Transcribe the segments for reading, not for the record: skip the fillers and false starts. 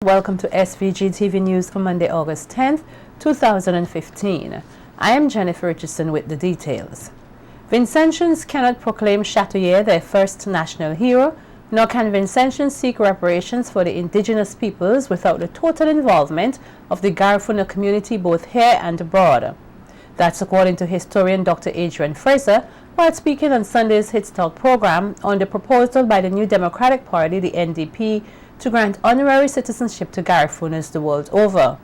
Welcome to SVG-TV News for Monday, August 10th, 2015. I am Jennifer Richardson with the details. Vincentians cannot proclaim Chatouillet their first national hero, nor can Vincentians seek reparations for the indigenous peoples without the total involvement of the Garifuna community both here and abroad. That's according to historian Dr. Adrian Fraser, while speaking on Sunday's Hits Talk program on the proposal by the New Democratic Party, the NDP, to grant honorary citizenship to Garifunas the world over.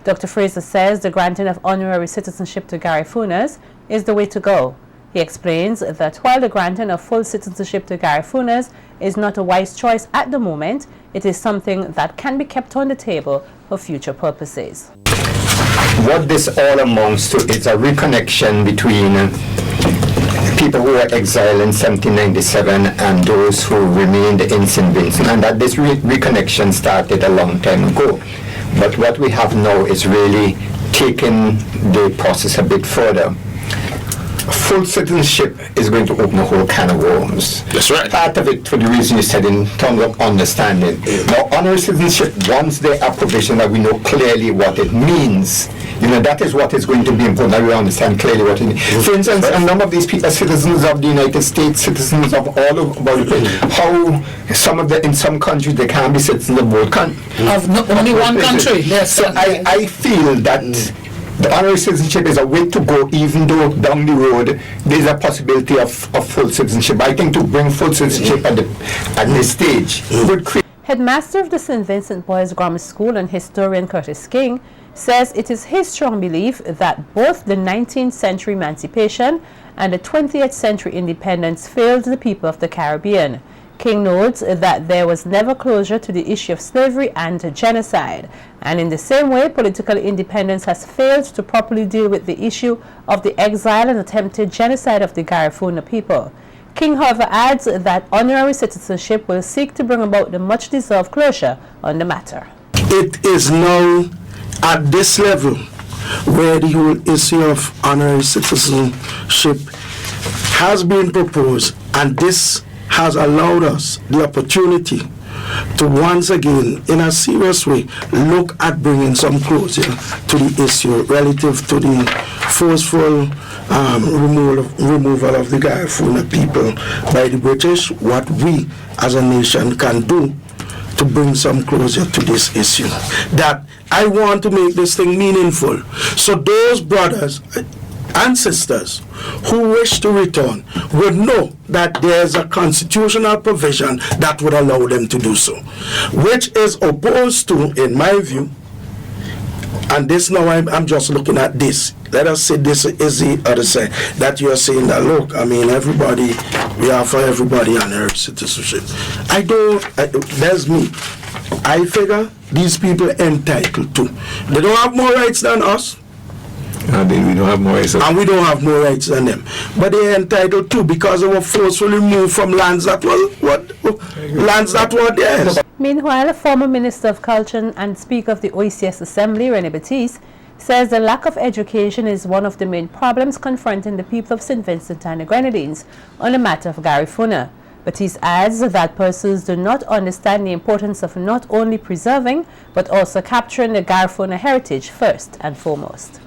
Dr. Fraser says the granting of honorary citizenship to Garifunas is the way to go. He explains that while the granting of full citizenship to Garifunas is not a wise choice at the moment, it is something that can be kept on the table for future purposes. What this all amounts to is a reconnection between people who were exiled in 1797 and those who remained in St. Vincent, and that this reconnection started a long time ago. But what we have now is really taking the process a bit further. Full citizenship is going to open a whole can of worms. That's right. Part of it, for the reason you said, in terms of understanding. Now, honorary citizenship, once there are provisions that we know clearly what it means, that is what is going to be important, that we understand clearly what it means. For instance, a number of these people are citizens of the United States, citizens of all over the place. How in some countries, they can't be citizens of both countries. Of only one country. Yes. So I feel that the honorary citizenship is a way to go, even though down the road there's a possibility of full citizenship. I think to bring full citizenship at this stage would create. Headmaster of the St. Vincent Boys Grammar School and historian Curtis King says it is his strong belief that both the 19th century emancipation and the 20th century independence failed the people of the Caribbean. King notes that there was never closure to the issue of slavery and genocide, and in the same way political independence has failed to properly deal with the issue of the exile and attempted genocide of the Garifuna people. King, however, adds that honorary citizenship will seek to bring about the much-deserved closure on the matter. It is now at this level where the whole issue of honorary citizenship has been proposed, and this has allowed us the opportunity to once again, in a serious way, look at bringing some closure to the issue relative to the forceful removal of the Garifuna people by the British, what we as a nation can do to bring some closure to this issue. That I want to make this thing meaningful. So those brothers and sisters who wish to return would know that there's a constitutional provision that would allow them to do so, which is opposed to, in my view, and this now I'm just looking at this. Let us say this is the other side, that you're saying that, look, everybody, we are for everybody honorary citizenship. There's me. I figure these people entitled to. They don't have more rights than us. We don't have more rights. And we don't have more rights than them. But they're entitled to because they were forcefully moved from lands that were theirs. Meanwhile, a former Minister of Culture and Speaker of the OECS Assembly, René Batiste, says the lack of education is one of the main problems confronting the people of St. Vincent and the Grenadines on the matter of Garifuna. Batiste adds that persons do not understand the importance of not only preserving, but also capturing the Garifuna heritage first and foremost.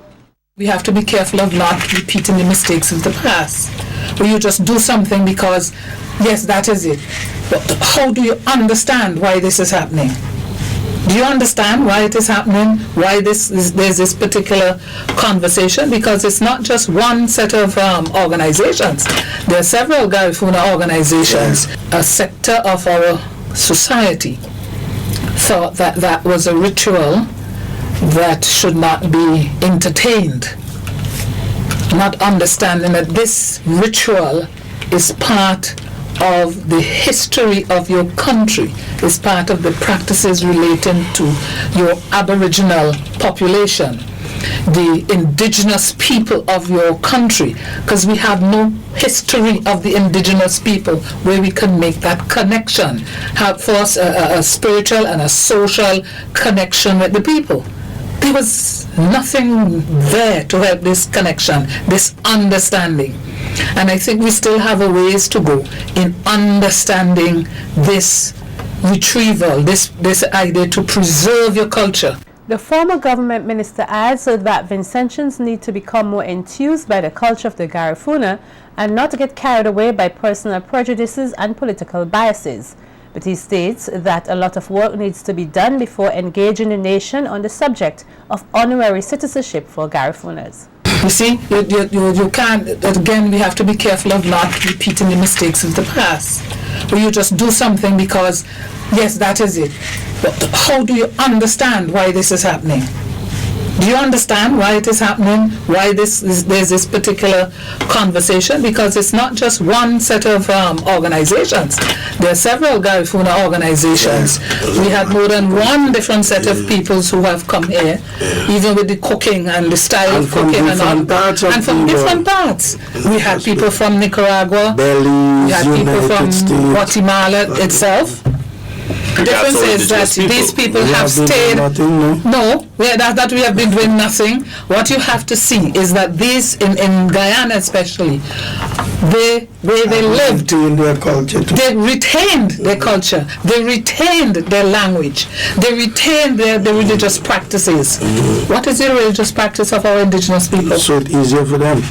We have to be careful of not repeating the mistakes of the past, where you just do something because, yes, that is it. But how do you understand why this is happening? Do you understand why it is happening? Why there's this particular conversation? Because it's not just one set of organizations. There are several Garifuna organizations. A sector of our society thought that that was a ritual that should not be entertained, not understanding that this ritual is part of the history of your country, is part of the practices relating to your Aboriginal population, the indigenous people of your country, because we have no history of the indigenous people where we can make that connection, have for us a spiritual and a social connection with the people. There was nothing there to help this connection, this understanding. And I think we still have a ways to go in understanding this retrieval, this idea to preserve your culture. The former government minister adds that Vincentians need to become more enthused by the culture of the Garifuna and not get carried away by personal prejudices and political biases. But he states that a lot of work needs to be done before engaging the nation on the subject of honorary citizenship for Garifunas. You see, you can't, again, we have to be careful of not repeating the mistakes of the past. Where you just do something because, yes, that is it. But how do you understand why this is happening? Do you understand why it is happening? Why there's this particular conversation? Because it's not just one set of organizations. There are several Garifuna organizations. We have more than one different set of peoples who have come here, even with the cooking and the style of cooking and all. And from different parts. We had people from Nicaragua. We had people from Guatemala itself. The difference is that these people have stayed. That we have been doing nothing. What you have to see is that these, in Guyana especially, the way they lived, they retained their culture, they retained their language, they retained their religious practices. What is the religious practice of our indigenous people? So it's easier for them.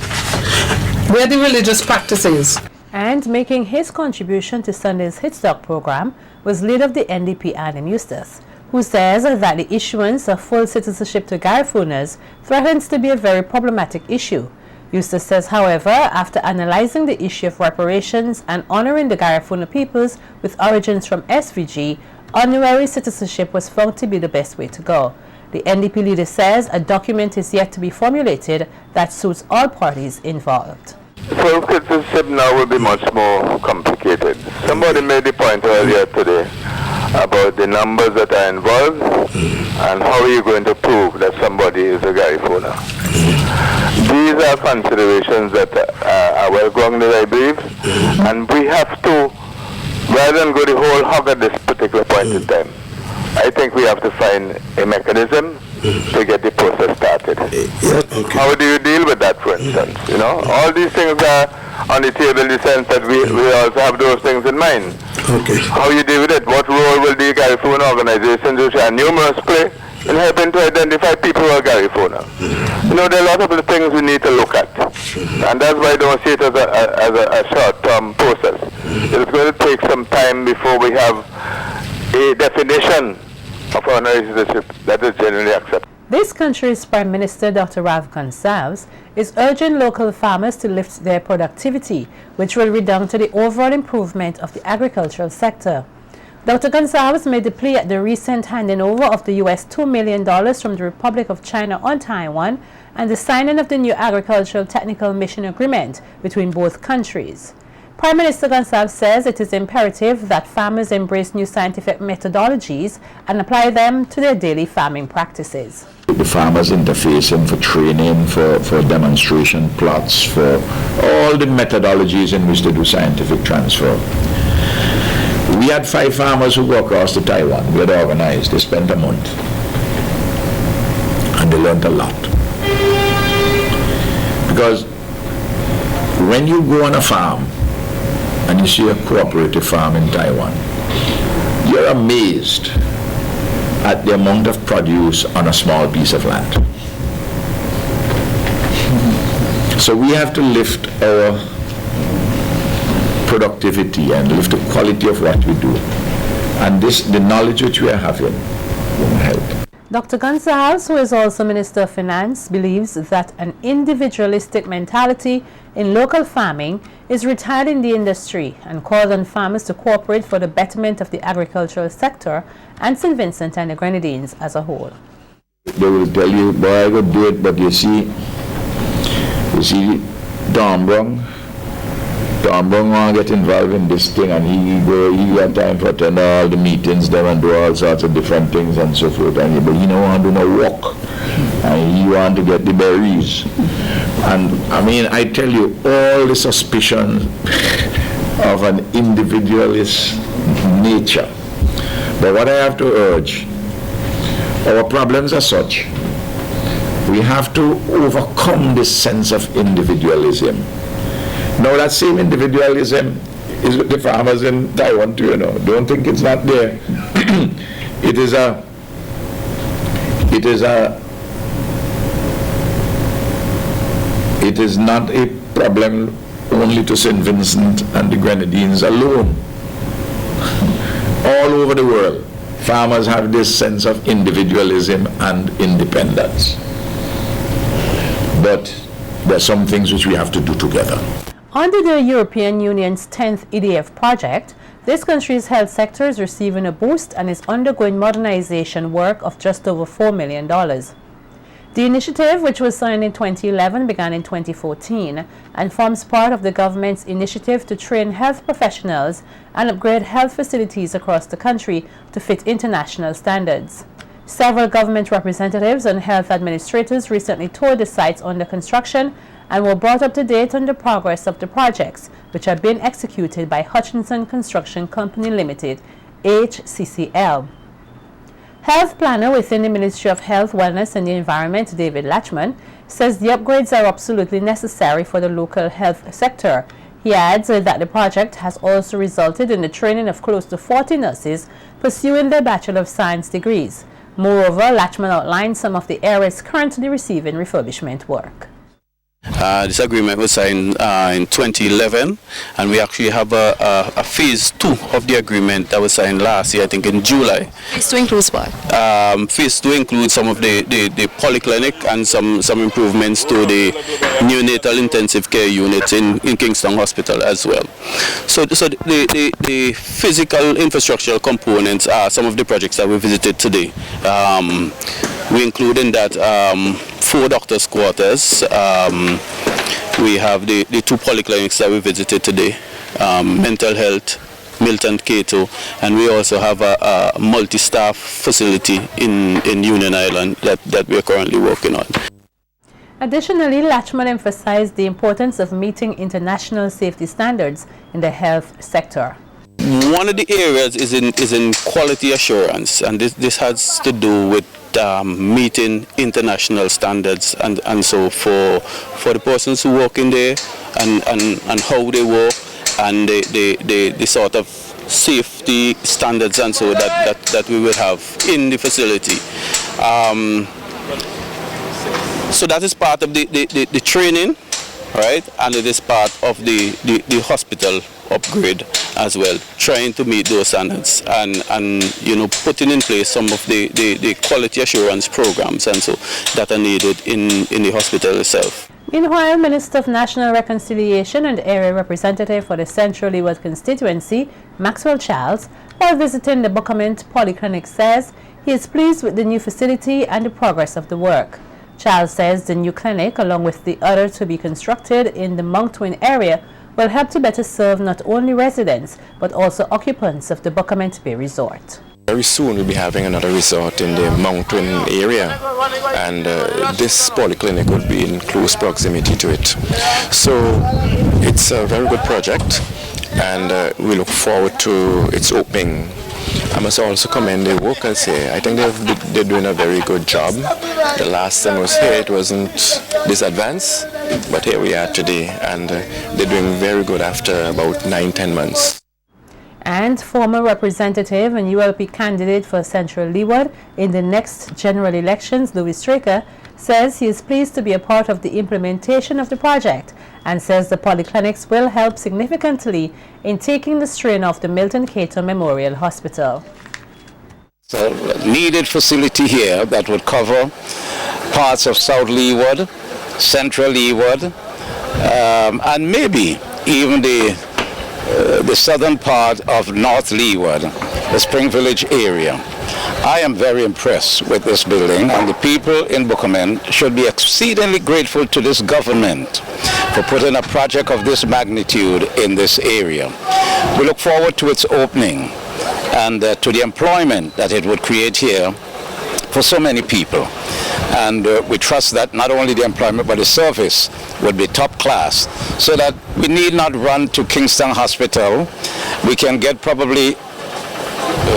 Where are the religious practices? And making his contribution to Sunday's Hitstock program was leader of the NDP, Adam Eustace, who says that the issuance of full citizenship to Garifunas threatens to be a very problematic issue. Eustace says, however, after analyzing the issue of reparations and honoring the Garifuna peoples with origins from SVG, honorary citizenship was found to be the best way to go. The NDP leader says a document is yet to be formulated that suits all parties involved. Full citizenship now will be much more complicated. Somebody made the point earlier today about the numbers that are involved and how are you going to prove that somebody is a Garifuna. These are considerations that are well grounded, I believe, and we have to, rather than go the whole hog at this particular point in time, I think we have to find a mechanism to get the process started. How do you deal with that, for instance? You know, all these things are on the table in the sense that we also have those things in mind. How you deal with it? What role will the Garifuna organizations, which are numerous, play in helping to identify people who are Garifuna? You know, there are a lot of the things we need to look at, and that's why I don't see it as a short-term process. It's going to take some time before we have a definition of honorary citizenship that is generally accepted. This country's Prime Minister, Dr. Rav Gonsalves, is urging local farmers to lift their productivity, which will redound to the overall improvement of the agricultural sector. Dr. Gonsalves made the plea at the recent handing over of the US $2 million from the Republic of China on Taiwan and the signing of the new Agricultural Technical Mission Agreement between both countries. Prime Minister Gonsalves says it is imperative that farmers embrace new scientific methodologies and apply them to their daily farming practices. The farmers interfacing for training, for demonstration plots, for all the methodologies in which to do scientific transfer. We had 5 farmers who go across to Taiwan. We had organized. They spent a month. And they learned a lot. Because when you go on a farm, and you see a cooperative farm in Taiwan, you're amazed at the amount of produce on a small piece of land. So we have to lift our productivity and lift the quality of what we do. And the knowledge which we are having will help. Dr. Gonsalves, who is also Minister of Finance, believes that an individualistic mentality in local farming is retired in the industry and called on farmers to cooperate for the betterment of the agricultural sector and St. Vincent and the Grenadines as a whole. They will tell you, boy, I could do it, but you see, Tom Brown want to get involved in this thing, and he got time for attend all the meetings there and do all sorts of different things and so forth, but he don't want to do no work, and he want to get the berries. And I mean, I tell you, all the suspicion of an individualist nature. But what I have to urge, our problems are such, we have to overcome this sense of individualism. Now that same individualism is with the farmers in Taiwan too, you know. Don't think it's not there. It is not a problem only to St. Vincent and the Grenadines alone. All over the world, farmers have this sense of individualism and independence. But there are some things which we have to do together. Under the European Union's 10th EDF project, this country's health sector is receiving a boost and is undergoing modernization work of just over $4 million. The initiative, which was signed in 2011, began in 2014 and forms part of the government's initiative to train health professionals and upgrade health facilities across the country to fit international standards. Several government representatives and health administrators recently toured the sites under construction and were brought up to date on the progress of the projects, which are being executed by Hutchinson Construction Company Limited, HCCL. Health planner within the Ministry of Health, Wellness and the Environment, David Latchman, says the upgrades are absolutely necessary for the local health sector. He adds that the project has also resulted in the training of close to 40 nurses pursuing their Bachelor of Science degrees. Moreover, Latchman outlined some of the areas currently receiving refurbishment work. This agreement was signed in 2011, and we actually have a phase 2 of the agreement that was signed last year, I think in July. Phase 2 includes what? Phase 2 includes some of the polyclinic and some improvements to the neonatal intensive care units in Kingston Hospital as well. So the physical infrastructural components are some of the projects that we visited today. We include in that 4 doctors' quarters. We have the 2 polyclinics that we visited today, mental health, Milton Cato, and we also have a multi-staff facility in Union Island that we are currently working on. Additionally, Latchman emphasized the importance of meeting international safety standards in the health sector. One of the areas is in quality assurance, and this has to do with meeting international standards, and so for the persons who work in there and how they work and the sort of safety standards and so that we will have in the facility. So that is part of the training, right? And it is part of the hospital upgrade as well, trying to meet those standards and putting in place some of the quality assurance programs and so that are needed in the hospital itself. Meanwhile, Minister of National Reconciliation and Area Representative for the Central Leeward constituency, Maxwell Charles, while visiting the Buckermint Polyclinic, says he is pleased with the new facility and the progress of the work. Charles says the new clinic, along with the other to be constructed in the Mountwin area, will help to better serve not only residents but also occupants of the Buckermint Bay Resort. Very soon we'll be having another resort in the Mountwin area, and this polyclinic would be in close proximity to it. So it's a very good project, and we look forward to its opening. I must also commend the workers here. I think they're doing a very good job. The last time I was here, it wasn't this advanced, but here we are today, and they're doing very good after about 9-10 months. And former representative and ULP candidate for Central Leeward in the next general elections, Louis Straker, says he is pleased to be a part of the implementation of the project and says the polyclinics will help significantly in taking the strain off the Milton Cato Memorial Hospital. So, needed facility here that would cover parts of South Leeward, Central Leeward, and maybe even the southern part of North Leeward, the Spring Village area. I am very impressed with this building, and the people in Buckermint should be exceedingly grateful to this government for putting a project of this magnitude in this area. We look forward to its opening and to the employment that it would create here for so many people. And we trust that not only the employment but the service would be top class, so that we need not run to Kingston Hospital. We can get probably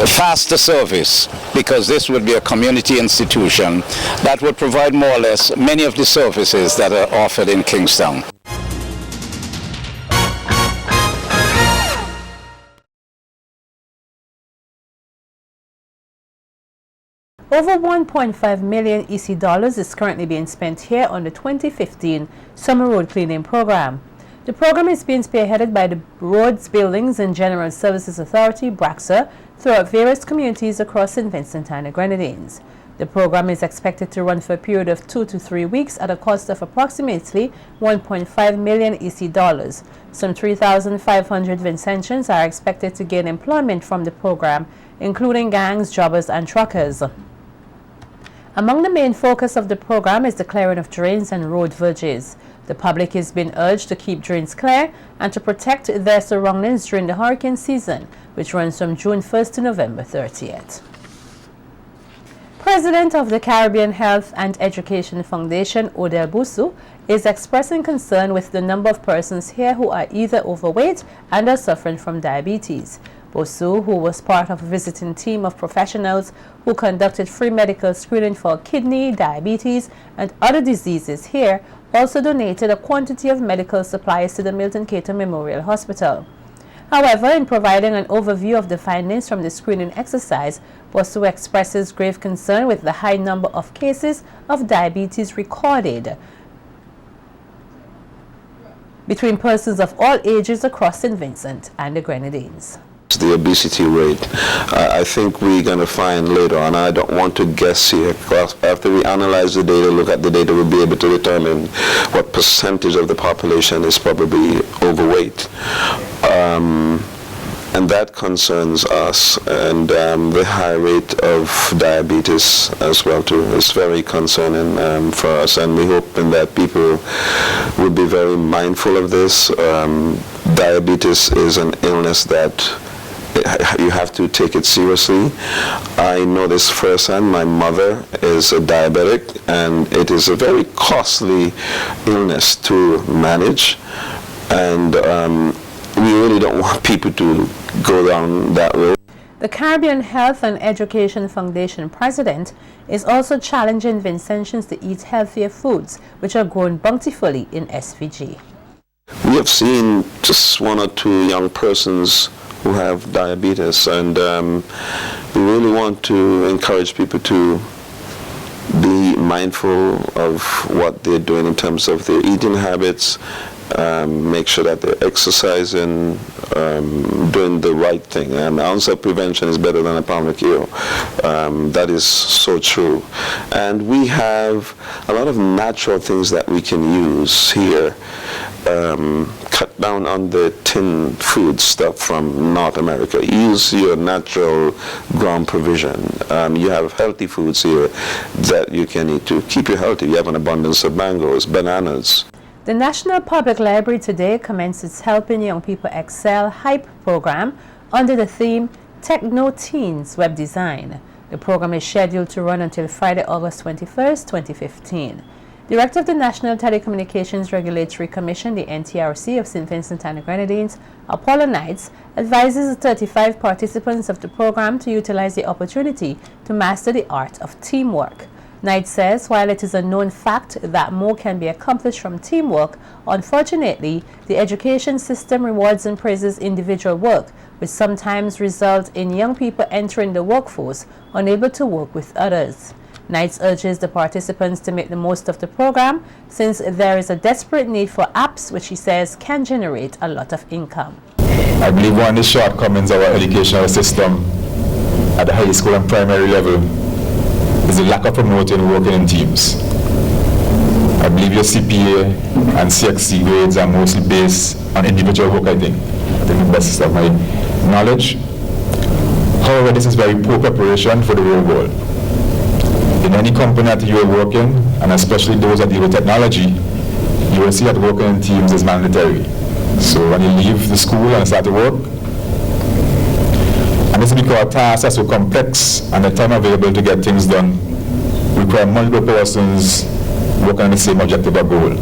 faster service, because this would be a community institution that would provide more or less many of the services that are offered in Kingston. Over 1.5 million EC dollars is currently being spent here on the 2015 Summer Road Cleaning Program. The program is being spearheaded by the Roads, Buildings and General Services Authority, BRACSA, throughout various communities across St. Vincent and the Grenadines. The program is expected to run for a period of 2 to 3 weeks at a cost of approximately 1.5 million EC dollars. Some 3,500 Vincentians are expected to gain employment from the program, including gangs, jobbers and truckers. Among the main focus of the program is the clearing of drains and road verges. The public is being urged to keep drains clear and to protect their surroundings during the hurricane season, which runs from June 1st to November 30th. President of the Caribbean Health and Education Foundation, Odell Busu, is expressing concern with the number of persons here who are either overweight and are suffering from diabetes. Busu, who was part of a visiting team of professionals who conducted free medical screening for kidney, diabetes, and other diseases here, also donated a quantity of medical supplies to the Milton Cato Memorial Hospital. However, in providing an overview of the findings from the screening exercise, Busu expresses grave concern with the high number of cases of diabetes recorded between persons of all ages across St. Vincent and the Grenadines. The obesity rate, I think we're going to find later on. I don't want to guess here, because after we analyze the data, look at the data, we'll be able to determine what percentage of the population is probably overweight. And that concerns us, and the high rate of diabetes as well too is very concerning for us, and we hope that people will be very mindful of this. Diabetes is an illness that you have to take it seriously. I know this firsthand. My mother is a diabetic, and it is a very costly illness to manage, and we really don't want people to go down that road. The Caribbean Health and Education Foundation president is also challenging Vincentians to eat healthier foods, which are grown bountifully in SVG. We have seen just 1 or 2 young persons who have diabetes, and we really want to encourage people to be mindful of what they're doing in terms of their eating habits, make sure that they're exercising, doing the right thing. An ounce of prevention is better than a pound of cure. That is so true. And we have a lot of natural things that we can use here. Cut down on the tin food stuff from North America. Use your natural ground provision. You have healthy foods here that you can eat to keep you healthy. You have an abundance of mangoes, bananas. The National Public Library today commenced its Helping Young People Excel HYPE program under the theme Techno Teens Web Design. The program is scheduled to run until Friday, August 21st, 2015. Director of the National Telecommunications Regulatory Commission, the NTRC of St. Vincent and the Grenadines, Apollo Knights, advises the 35 participants of the program to utilize the opportunity to master the art of teamwork. Knight says while it is a known fact that more can be accomplished from teamwork, unfortunately, the education system rewards and praises individual work, which sometimes results in young people entering the workforce unable to work with others. Knights urges the participants to make the most of the program, since there is a desperate need for apps which he says can generate a lot of income. I believe one of the shortcomings of our educational system at the high school and primary level is the lack of promoting working in teams. I believe your CPA and CXC grades are mostly based on individual work, I think the best of my knowledge. However, this is very poor preparation for the real world. In any company that you are working, and especially those that deal with technology, you will see that working in teams is mandatory. So when you leave the school and start to work, and this is because tasks are so complex and the time available to get things done require multiple persons working on the same objective or goal.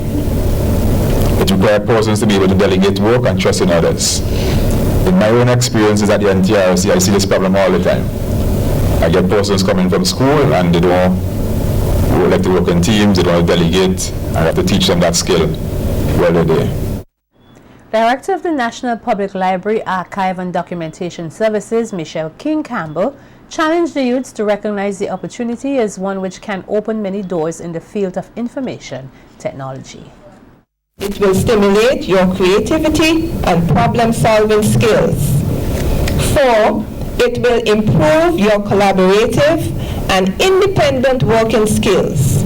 It requires persons to be able to delegate work and trust in others. In my own experiences at the NTRC, I see this problem all the time. I get persons coming from school and they don't like to work in teams, they don't want to delegate, and I have to teach them that skill while they're there. Director of the National Public Library Archive and Documentation Services, Michelle King Campbell, challenged the youths to recognize the opportunity as one which can open many doors in the field of information technology. It will stimulate your creativity and problem-solving skills. 4. It will improve your collaborative and independent working skills.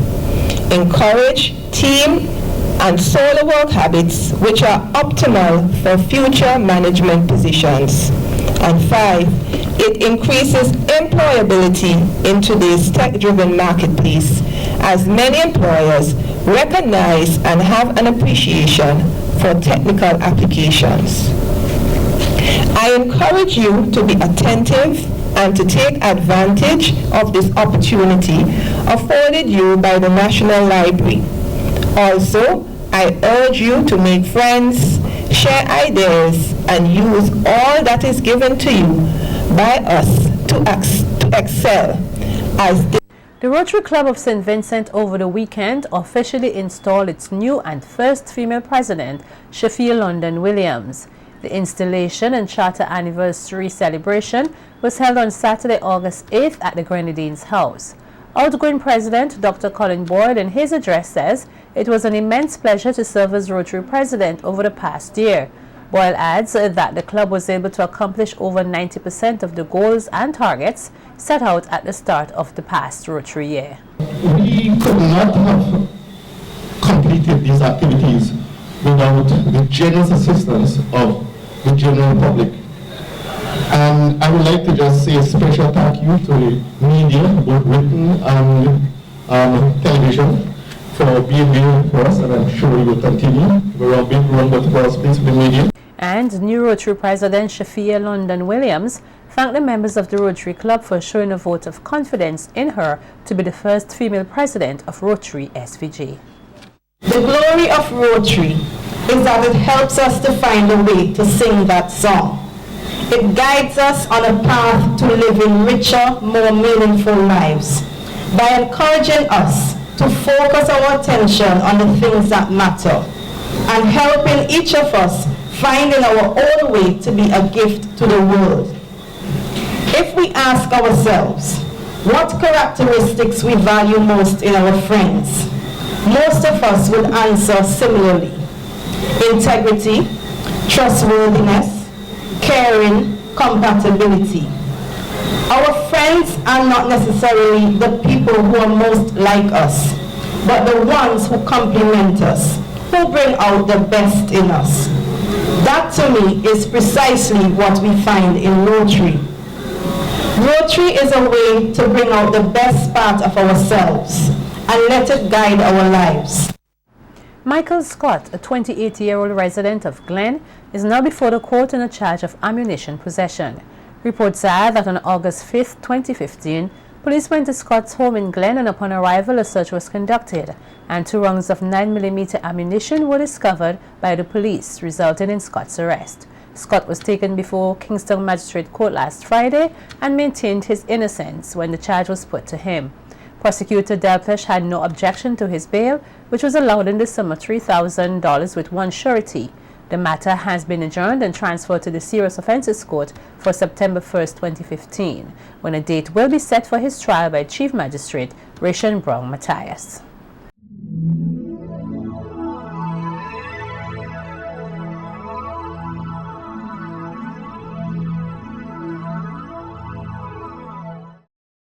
Encourage team and solo work habits which are optimal for future management positions. And 5. It increases employability in today's tech-driven marketplace as many employers recognize and have an appreciation for technical applications. I encourage you to be attentive and to take advantage of this opportunity afforded you by the National Library. Also, I urge you to make friends, share ideas, and use all that is given to you by us to excel as the Rotary Club of St. Vincent over the weekend officially installed its new and first female president, Shafia London Williams. The installation and charter anniversary celebration was held on Saturday, August 8th at the Grenadines House. Outgoing President Dr. Colin Boyd in his address says it was an immense pleasure to serve as Rotary President over the past year. Boyle adds that the club was able to accomplish over 90% of the goals and targets set out at the start of the past Rotary year. We could not have completed these activities without the generous assistance of the general public. And I would like to just say a special thank you to the media, both written and television, for being there for us, and I'm sure you will continue. We're a big run but for us, please, with the media. And new Rotary President Shafia London Williams thanked the members of the Rotary Club for showing a vote of confidence in her to be the first female president of Rotary SVG. The glory of Rotary is that it helps us to find a way to sing that song. It guides us on a path to living richer, more meaningful lives by encouraging us to focus our attention on the things that matter and helping each of us finding our own way to be a gift to the world. If we ask ourselves what characteristics we value most in our friends, most of us would answer similarly: integrity, trustworthiness, caring, compatibility. Our friends are not necessarily the people who are most like us, but the ones who complement us, who bring out the best in us. That to me is precisely what we find in Rotary. Rotary is a way to bring out the best part of ourselves and let it guide our lives. Michael Scott, a 28-year-old resident of Glen, is now before the court on a charge of ammunition possession. Reports are that on August 5, 2015, police went to Scott's home in Glen, and upon arrival a search was conducted, and 2 rounds of 9mm ammunition were discovered by the police, resulting in Scott's arrest. Scott was taken before Kingston Magistrate Court last Friday and maintained his innocence when the charge was put to him. Prosecutor Delpesh had no objection to his bail, which was allowed in the sum of $3,000 with one surety. The matter has been adjourned and transferred to the Serious Offences Court for September 1, 2015, when a date will be set for his trial by Chief Magistrate Rachel Brown Matthias.